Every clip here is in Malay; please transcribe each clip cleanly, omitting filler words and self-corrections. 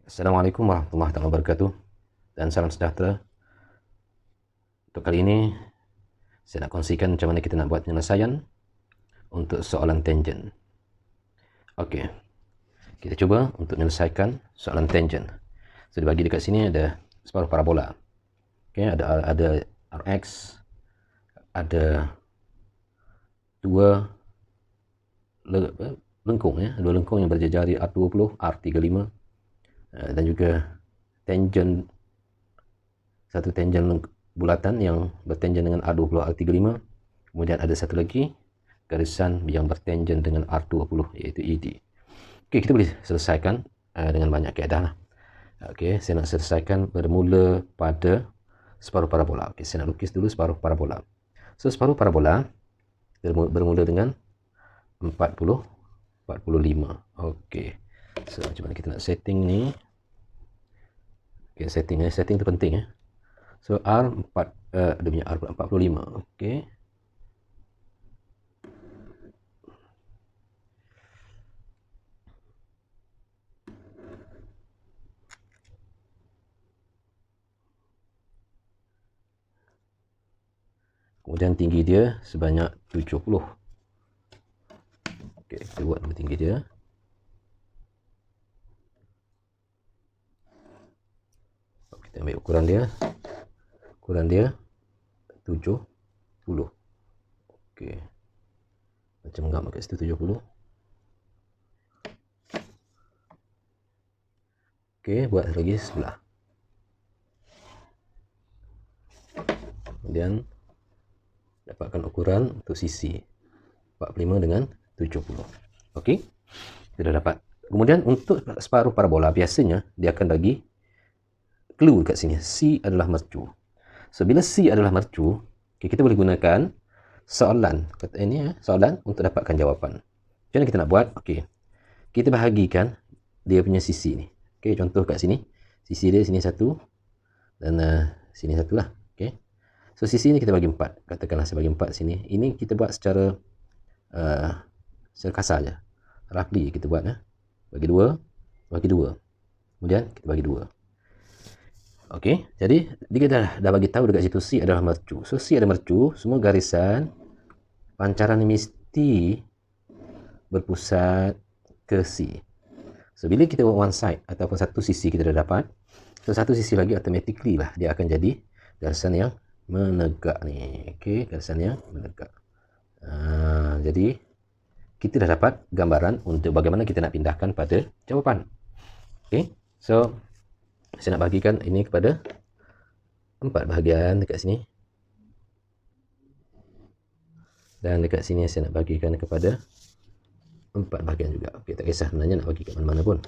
Assalamualaikum warahmatullahi wabarakatuh dan salam sejahtera. Untuk kali ini saya nak kongsikan macam mana kita nak buat penyelesaian untuk soalan tangent. Okey, kita cuba untuk menyelesaikan soalan tangent. So dibagi dekat sini ada separuh parabola. Okey, ada Rx, ada dua lengkung dua lengkung yang berjejari R20, R35 dan juga tangent satu tangent bulatan yang bertangent dengan R20, R35. Kemudian ada satu lagi garisan yang bertangent dengan R20 iaitu ED. Okey, kita boleh selesaikan dengan banyak kaedah lah. Okey, saya nak selesaikan bermula pada separuh parabola. Okey, saya nak lukis dulu separuh parabola. So separuh parabola bermula dengan 40, 45. Okey. So macam mana kita nak setting ni? Okey, setting tu penting . So R4 dia punya R45. Okey. Kemudian tinggi dia sebanyak 70. Okey, kita buat tinggi dia. Kita ambil ukuran dia. Ukuran dia 70. Okey. Macam gambar kat situ 70. Okey, buat lagi sebelah. Kemudian dapatkan ukuran untuk sisi 45 dengan 70. Okey, kita dah dapat. Kemudian untuk separuh parabola biasanya dia akan bagi clue kat sini. C adalah mercu. So bila C adalah mercu, okay, kita boleh gunakan soalan kata ini soalan untuk dapatkan jawapan. Macam mana kita nak buat? Okey, kita bahagikan dia punya sisi ni. Okey, contoh kat sini sisi dia sini satu dan sini satu lah. Okey, so sisi ni kita bagi 4. Katakanlah saya bagi 4 sini. Ini kita buat secara kasar je. Roughly kita buat bagi 2, bagi 2. Kemudian kita bagi 2. Okey, jadi dia dah bagi tahu dekat situ C adalah mercu. So C ada mercu, semua garisan pancaran mesti berpusat ke C. So bila kita buat one side ataupun satu sisi kita dah dapat, so satu sisi lagi automatically lah dia akan jadi garisan yang menegak ni. Okey, garisan yang menegak. Jadi kita dah dapat gambaran untuk bagaimana kita nak pindahkan pada jawapan. Okey, so saya nak bahagikan ini kepada 4 bahagian dekat sini. Dan dekat sini saya nak bahagikan kepada 4 bahagian juga. Okey, tak kisah sebenarnya nak bagi kat mana-mana pun.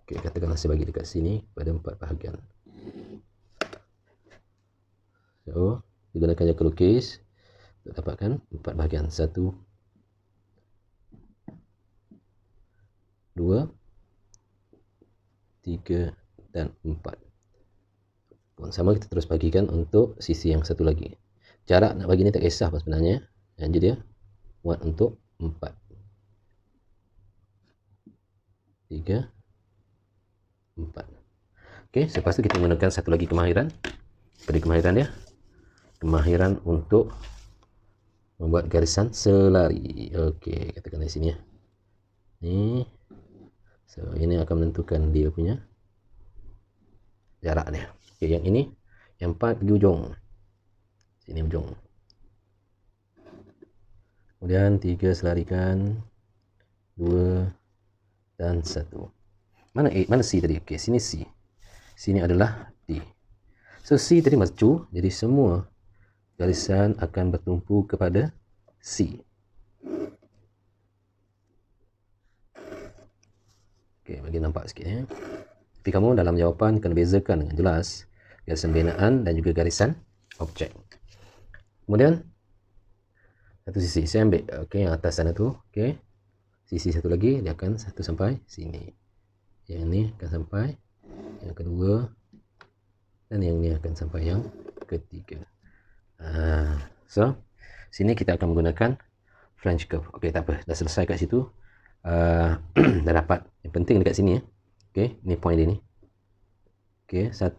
Okey, katakanlah saya bagi dekat sini pada 4 bahagian. So, digunakan jangka lukis untuk dapatkan 4 bahagian. 1, 2, 3 dan 4. Pun sama kita terus bagikan untuk sisi yang satu lagi. Jarak nak bagi ni tak kisah apa sebenarnya. Jadi dia muat untuk 4. 3, 4. Okey, selepas tu kita gunakan satu lagi kemahiran. Pada kemahiran dia, kemahiran untuk membuat garisan selari. Okey, katakan di sini Ni. So, ini akan menentukan dia punya jarak dia. Okey, yang ini yang 4 pergi ujung. Sini ujung. Kemudian 3 selarikan 2 dan 1. Mana C tadi? Okey, sini C. Sini adalah D. So C tadi mercu, jadi semua garisan akan bertumpu kepada C. Okey, bagi nampak sikit Tapi kamu dalam jawapan kena bezakan dengan jelas garisan binaan dan juga garisan objek. Kemudian satu sisi saya ambil okey yang atas sana tu, okey. Sisi satu lagi dia akan satu sampai sini. Yang ni akan sampai yang kedua dan yang ni akan sampai yang ketiga. So sini kita akan menggunakan French curve. Okey, tak apa, dah selesai kat situ. Dah dapat. Yang penting dekat sini Okey, ni point dia ni. Okey, 1.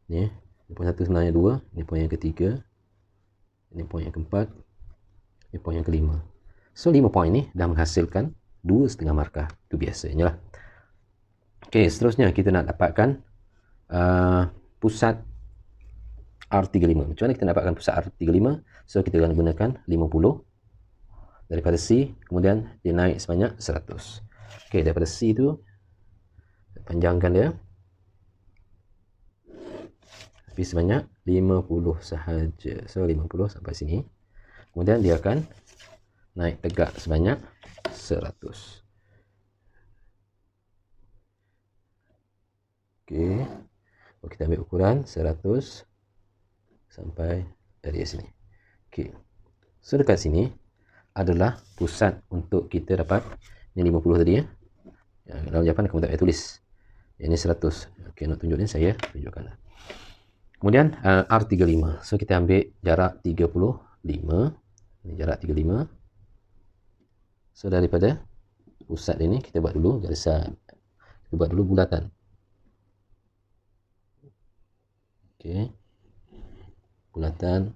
Ni point 1 sebenarnya 2, ni point yang ketiga. Ini point yang keempat. Ini point yang kelima. So 5 point ni dah menghasilkan 2,5 markah. Itu biasanya lah. Okey, seterusnya kita nak dapatkan pusat R35. Macam mana kita dapatkan pusat R35? So kita akan gunakan 50 daripada C, kemudian dia naik sebanyak 100. Okey, daripada C tu panjangkan dia tapi sebanyak 50 sahaja. So 50 sampai sini. Kemudian dia akan naik tegak sebanyak 100. Okey. Kita ambil ukuran 100 sampai dari sini. Okey. So dekat sini adalah pusat untuk kita dapat ni 50 tadi ya. Dalam jawapan kamu tak payah tulis. Ini 100. Okey, nak tunjuk ni saya tunjukkan. Kemudian R35. So kita ambil jarak 35. Ini jarak 35. So daripada pusat ini kita buat dulu garisan. Kita buat dulu bulatan. Okey. Bulatan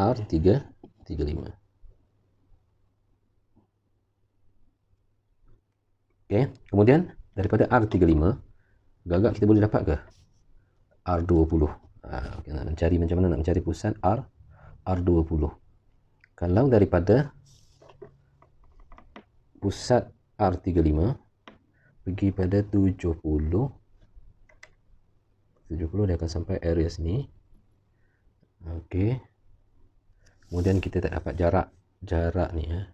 R35. Okey, kemudian daripada R35 agak-agak kita boleh dapat ke R20. Okay, nak mencari macam mana nak mencari pusat R20. Kalau daripada pusat R35 pergi pada 70, dia akan sampai area sini. Okey. Kemudian kita tak dapat jarak ni ya.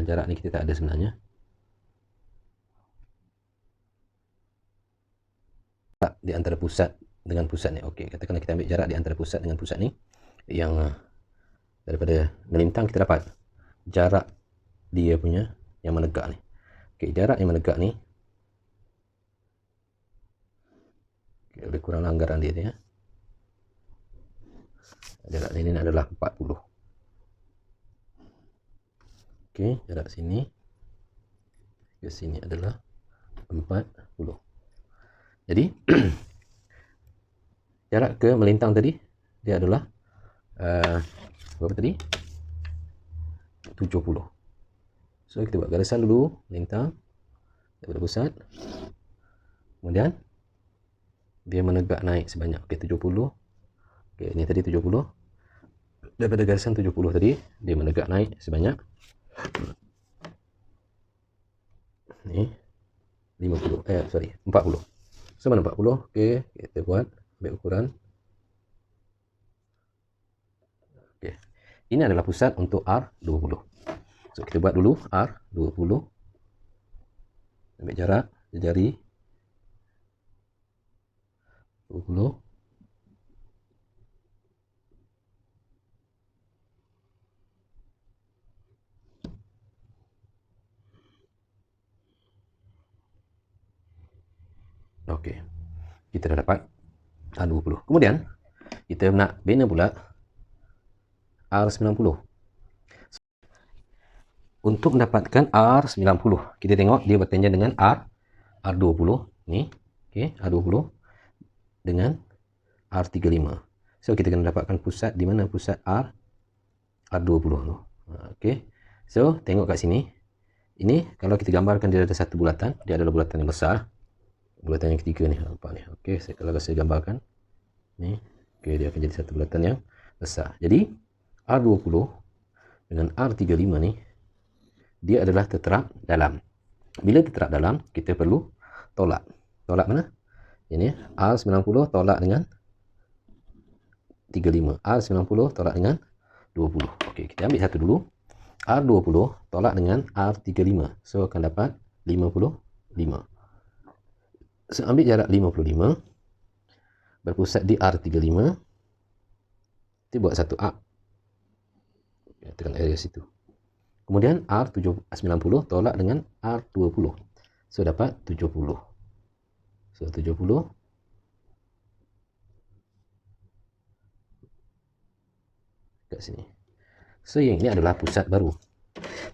Jarak ni kita tak ada sebenarnya. Di antara pusat dengan pusat ni. Okey, katakanlah kita ambil jarak di antara pusat dengan pusat ni. Yang daripada melintang kita dapat jarak dia punya yang menegak ni. Okey, jarak yang menegak ni lebih kurang anggaran dia ya. Jarak ini adalah 40. Okey, jarak sini ke sini adalah 40. Jadi jarak ke melintang tadi dia adalah berapa tadi? 70. So kita buat garisan dulu melintang daripada pusat. Kemudian dia menegak naik sebanyak 70. Okey, ini tadi 70. Daripada garisan 70 tadi dia menegak naik sebanyak ni 50 40. So mana 40? Okey, kita buat ambil ukuran. Okey. Ini adalah pusat untuk R20. So kita buat dulu R20. Ambil jarak jari 20. Okey. Kita dah dapat R20. Kemudian kita nak bina pula R90. Untuk mendapatkan R90, kita tengok dia bertanjang dengan R20 ni. Okey, R20 dengan R35. So kita kena dapatkan pusat di mana pusat R20 tu. Okey. So tengok kat sini. Ini kalau kita gambarkan dia ada satu bulatan, dia adalah bulatan yang besar. Bulatan yang ketiga ni, nampak ni. Okey, kalau saya gambarkan ni, okey, dia akan jadi satu bulatan yang besar. Jadi R20 dengan R35 ni dia adalah terterap dalam. Bila terterap dalam, kita perlu tolak. Tolak mana? Ini R90 tolak dengan 35. R90 tolak dengan 20. Okey, kita ambil satu dulu. R20 tolak dengan R35. So akan dapat 55. So ambil jarak 55. Berpusat di R35. Kita buat satu arc. Tekan area situ. Kemudian R90 tolak dengan R20. So dapat 70. So 70. Kat sini. So yang ini adalah pusat baru.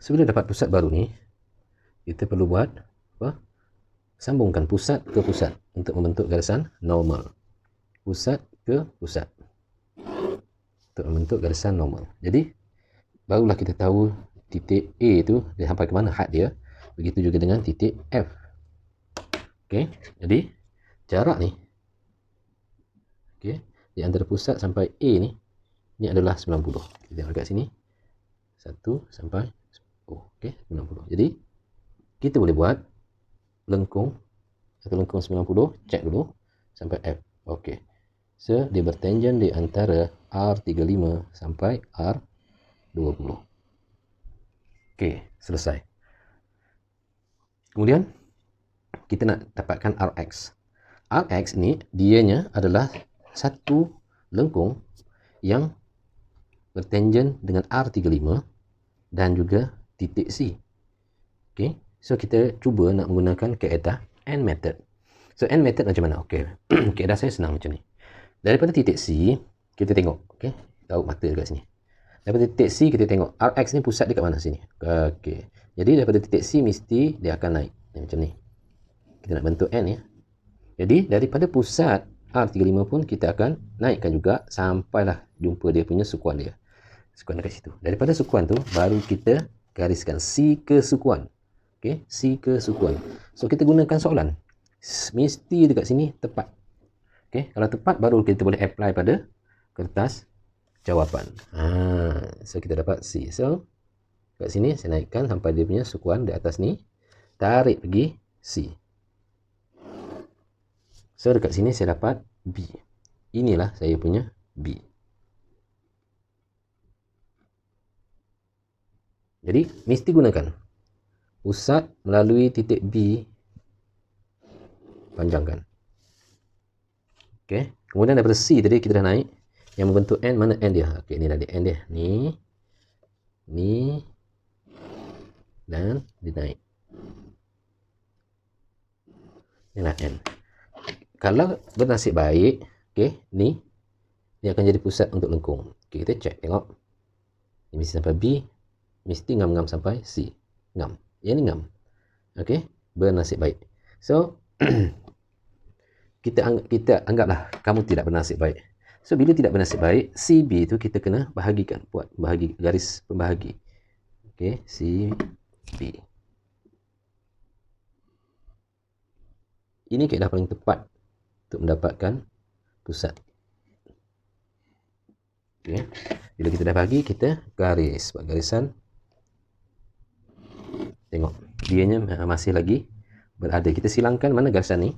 So bila dapat pusat baru ni, kita perlu buat apa? Sambungkan pusat ke pusat untuk membentuk garisan normal. Pusat ke pusat untuk membentuk garisan normal. Jadi barulah kita tahu titik A itu dia sampai ke mana had dia. Begitu juga dengan titik F. Okey, jadi jarak ni okey, di antara pusat sampai A ni adalah 90. Kita tengok dekat sini. 1 sampai okey, 90. Jadi kita boleh buat lengkung atau lengkung 90, cek dulu sampai F. Okey. So dia bertangen di antara R35 sampai R20. Okey, selesai. Kemudian kita nak dapatkan RX. RX ni dianya adalah satu lengkung yang bertangen dengan R35 dan juga titik C. Okey, so kita cuba nak menggunakan kaedah AND method. So AND method macam mana? Okey, kaedah saya senang macam ni. Daripada titik C kita tengok, okey, tahu mata dekat sini. Daripada titik C kita tengok RX ni pusat dekat mana sini. Okey, jadi daripada titik C mesti dia akan naik macam ni. Kita nak bentuk N ya. Jadi daripada pusat R35 pun kita akan naikkan juga sampailah jumpa dia punya sukuan dia. Sukuan dekat situ. Daripada sukuan tu baru kita gariskan C ke sukuan. Okey, C ke sukuan. So kita gunakan soalan. Mesti dekat sini tepat. Okey, kalau tepat baru kita boleh apply pada kertas jawapan. So kita dapat C. So kat sini saya naikkan sampai dia punya sukuan di atas ni. Tarik pergi C. So dekat sini saya dapat B. Inilah saya punya B. Jadi mesti gunakan pusat melalui titik B, panjangkan. Okey, kemudian daripada C tadi kita dah naik. Yang membentuk N, mana N dia? Okey, ni dah dia N dia. Ni dan dia naik. Inilah N. Kalau bernasib baik, okey, ni akan jadi pusat untuk lengkung. Okey, kita cek tengok. Ini mesti sampai B, mesti ngam-ngam sampai C. Ngam. Yang ni ngam. Okey, bernasib baik. So kita anggaplah kamu tidak bernasib baik. So bila tidak bernasib baik, CB tu kita kena bahagikan, buat bahagi garis pembahagi. Okey, CB. Ini kaedah paling tepat untuk mendapatkan pusat. Okay. Bila kita dah bagi, kita garis, buat garisan. Tengok, dianya masih lagi berada. Kita silangkan mana garisan ni,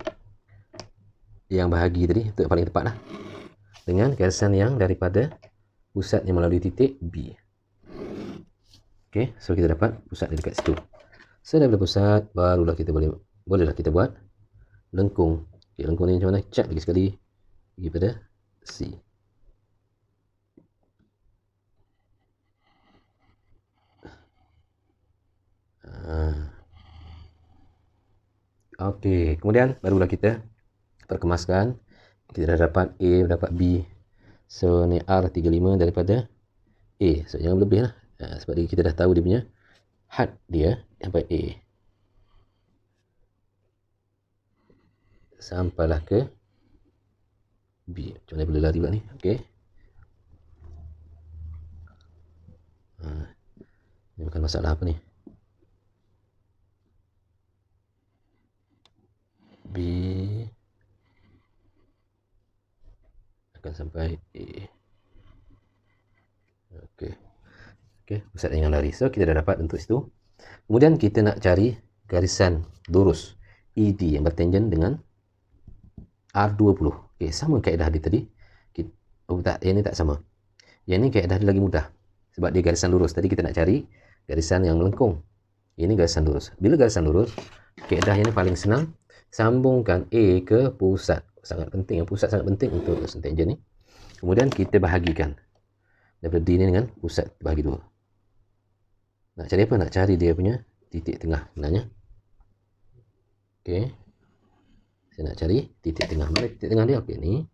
yang bahagi tadi, itu paling tepat lah, dengan garisan yang daripada pusat yang melalui titik B. Okay, so kita dapat pusat di dekat situ. So daripada pusat, barulah kita bolehlah kita buat lengkung. Okay, lengkung ni macam mana? Cat lagi sekali pergi pada C. Okey, kemudian barulah kita perkemaskan. Kita dah dapat A, dapat B. So ni R35 daripada A. So jangan berlebih lah. Sebab kita dah tahu dia punya had dia sampai A. Sampailah ke B. Macam mana boleh lari pula ni? Okey. Ini bukan masalah apa ni. B akan sampai A. Okey. Okey, pusat yang lari. So kita dah dapat untuk situ. Kemudian kita nak cari garisan lurus ED yang bertangen dengan R20. Okey, sama kaedah dia tadi. Tak, yang ni tak sama. Yang ni kaedah dia lagi mudah. Sebab dia garisan lurus. Tadi kita nak cari garisan yang melengkung. Ini garisan lurus. Bila garisan lurus, kaedah yang ni paling senang. Sambungkan A ke pusat. Sangat penting. Yang pusat sangat penting untuk tangen ni. Kemudian kita bahagikan. Daripada D ni dengan pusat bahagi 2. Nak cari apa? Nak cari dia punya titik tengah sebenarnya. Okey. Saya nak cari titik tengah. Mana titik tengah dia? Okey, ni.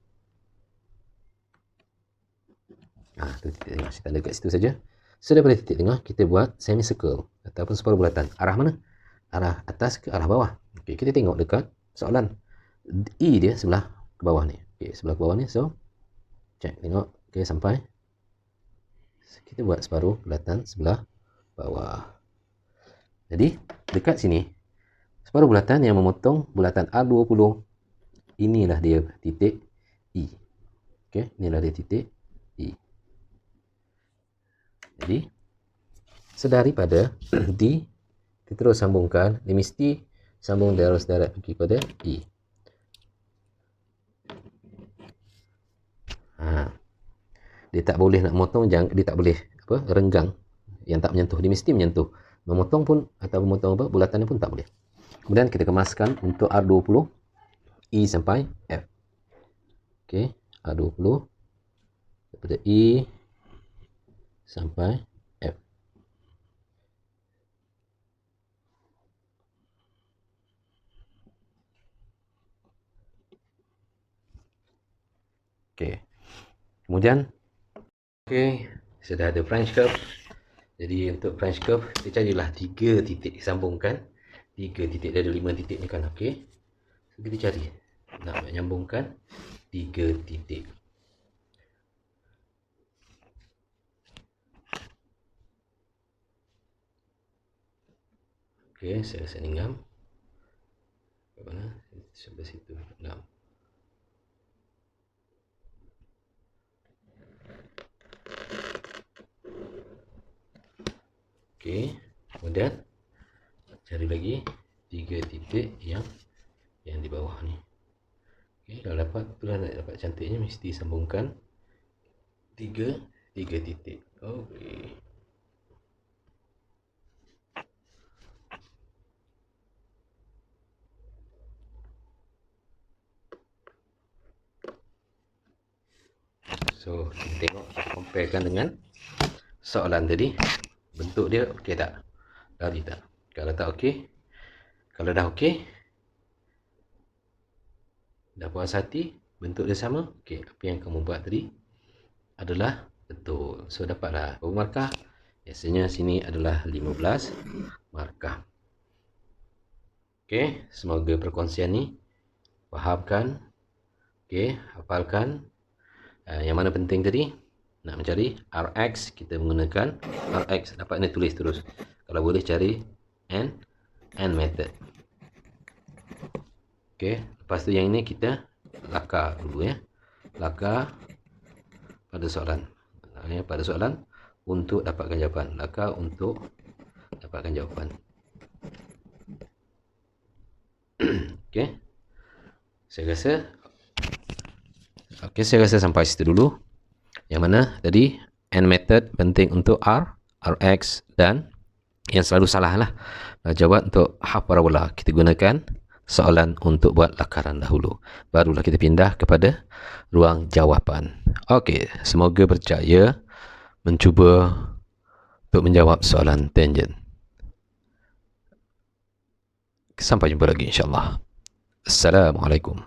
Tu titik tengah. Saya tanda kat situ saja. So, daripada titik tengah, kita buat semicircle ataupun separuh bulatan. Arah mana? Arah atas ke arah bawah? Okey, kita tengok dekat soalan. E dia sebelah ke bawah ni. Okey, sebelah ke bawah ni. So, check, tengok. Okey, sampai. Kita buat separuh bulatan sebelah bawah. Jadi, dekat sini, separuh bulatan yang memotong bulatan A20. Inilah dia titik E. Okey, inilah dia titik E. Jadi, sedari pada D, kita terus sambungkan. Dia mesti sambung terus direct pergi pada E. Dia tak boleh nak motong, dia tak boleh renggang yang tak menyentuh. Dia mesti menyentuh. Memotong pun atau memotong bulatannya pun tak boleh. Kemudian kita kemaskan untuk R20 E sampai F. Okey, R20 daripada E sampai F. Okey. Kemudian sudah ada French curve. Jadi untuk French curve, kita carilah 3 titik disambungkan. 3 titik, dari 5 titik ni kan. Okey. So, kita cari nak menyambungkan 3 titik. Okey, saya rasa ni ngam. Kat mana? Sebelah situ. 6. Okey, kemudian cari lagi 3 titik yang di bawah ni. Okey, dah dapat, itulah nak dapat cantiknya mesti sambungkan 3 titik. Okey. So, kita tengok, comparekan dengan soalan tadi. Bentuk dia okey tak? Dari tak? Kalau tak okey, kalau dah okey, dah puas hati, bentuk dia sama, okey, apa yang kamu buat tadi adalah betul. So, dapatlah berapa markah? Biasanya sini adalah 15 markah. Okey, semoga perkongsian ni fahamkan. Okey, hafalkan. Yang mana penting tadi, nak mencari Rx, kita menggunakan Rx. Dapat ni tulis terus. Kalau boleh cari N method. Okey, lepas tu yang ini kita lakar dulu ya. Lakar pada soalan. Pada soalan untuk dapatkan jawapan. Lakar untuk dapatkan jawapan. Okey. Saya rasa sampai situ dulu. Yang mana tadi N method penting untuk R, Rx, dan yang selalu salah lah jawab untuk half parabola. Kita gunakan soalan untuk buat lakaran dahulu. Barulah kita pindah kepada ruang jawapan. Okey, semoga berjaya mencuba untuk menjawab soalan tangent. Sampai jumpa lagi insyaAllah. Assalamualaikum.